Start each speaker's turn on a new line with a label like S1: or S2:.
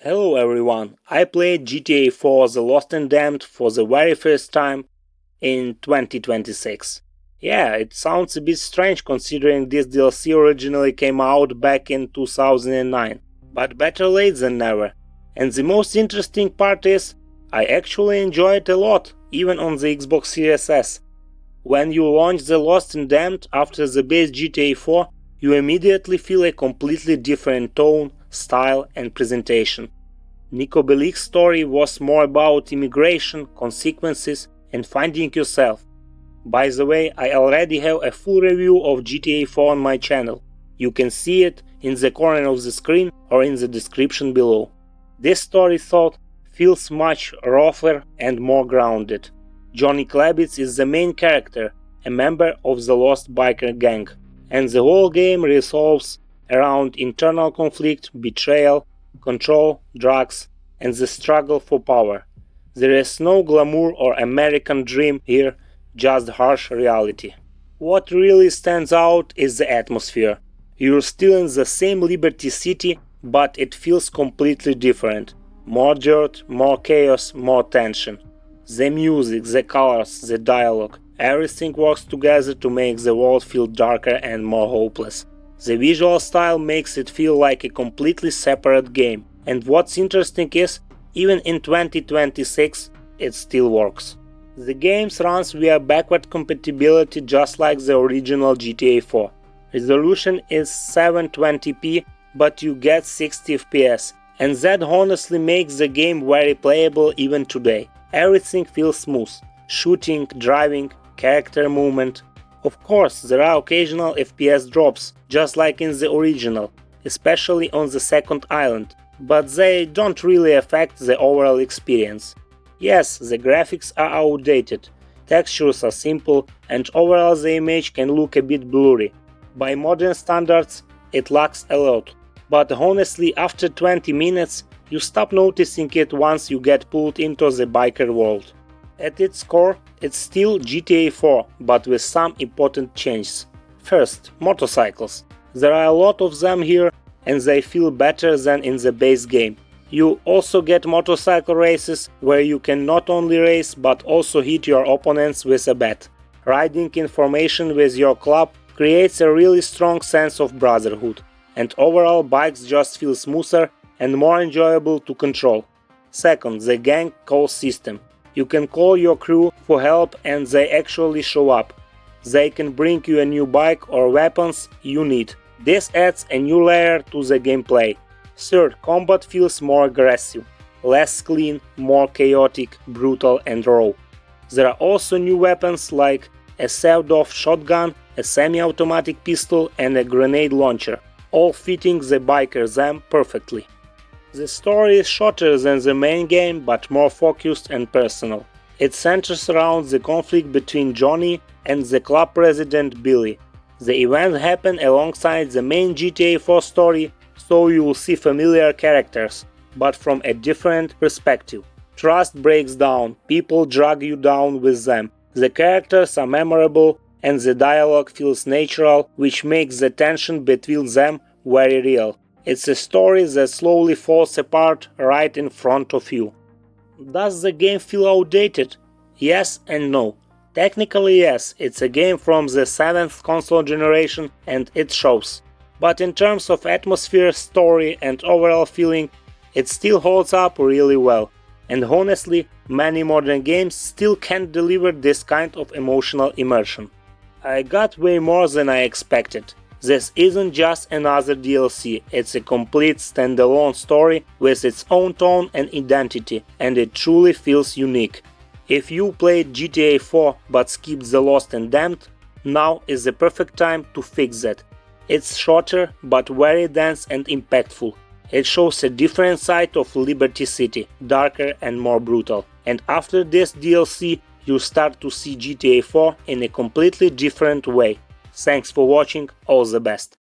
S1: Hello everyone, I played GTA 4 The Lost and Damned for the very first time in 2026. Yeah, it sounds a bit strange considering this DLC originally came out back in 2009, but better late than never. And the most interesting part is, I actually enjoy it a lot, even on the Xbox Series S. When you launch The Lost and Damned after the base GTA 4, you immediately feel a completely different tone, style and presentation. Nico Belic's story was more about immigration, consequences, and finding yourself. By the way, I already have a full review of GTA 4 on my channel. You can see it in the corner of the screen or in the description below. This story thought feels much rougher and more grounded. Johnny Klebitz is the main character, a member of the Lost Biker Gang, and the whole game revolves around internal conflict, betrayal, control, drugs, and the struggle for power. There is no glamour or American dream here, just harsh reality. What really stands out is the atmosphere. You're still in the same Liberty City, but it feels completely different. More dirt, more chaos, more tension. The music, the colors, the dialogue, everything works together to make the world feel darker and more hopeless. The visual style makes it feel like a completely separate game, and what's interesting is, even in 2026, it still works. The game runs via backward compatibility just like the original GTA 4. Resolution is 720p, but you get 60 FPS, and that honestly makes the game very playable even today. Everything feels smooth. Shooting, driving, character movement. Of course, there are occasional FPS drops, just like in the original, especially on the second island, but they don't really affect the overall experience. Yes, the graphics are outdated, textures are simple, and overall the image can look a bit blurry. By modern standards, it lacks a lot, but honestly, after 20 minutes, you stop noticing it once you get pulled into the biker world. At its core, it's still GTA 4, but with some important changes. First, motorcycles. There are a lot of them here, and they feel better than in the base game. You also get motorcycle races, where you can not only race but also hit your opponents with a bat. Riding in formation with your club creates a really strong sense of brotherhood, and overall bikes just feel smoother and more enjoyable to control. Second, the gang call system. You can call your crew for help and they actually show up. They can bring you a new bike or weapons you need. This adds a new layer to the gameplay. Third, combat feels more aggressive, less clean, more chaotic, brutal and raw. There are also new weapons like a sawed-off shotgun, a semi-automatic pistol and a grenade launcher, all fitting the biker them perfectly. The story is shorter than the main game but more focused and personal. It centers around the conflict between Johnny and the club president Billy. The events happen alongside the main GTA 4 story, so you will see familiar characters, but from a different perspective. Trust breaks down, people drag you down with them, the characters are memorable and the dialogue feels natural, which makes the tension between them very real. It's a story that slowly falls apart right in front of you. Does the game feel outdated? Yes and no. Technically yes, it's a game from the 7th console generation and it shows. But in terms of atmosphere, story and overall feeling, it still holds up really well. And honestly, many modern games still can't deliver this kind of emotional immersion. I got way more than I expected. This isn't just another DLC, it's a complete standalone story with its own tone and identity, and it truly feels unique. If you played GTA 4 but skipped The Lost and Damned, now is the perfect time to fix that. It's shorter but very dense and impactful. It shows a different side of Liberty City, darker and more brutal. And after this DLC, you start to see GTA 4 in a completely different way. Thanks for watching, all the best.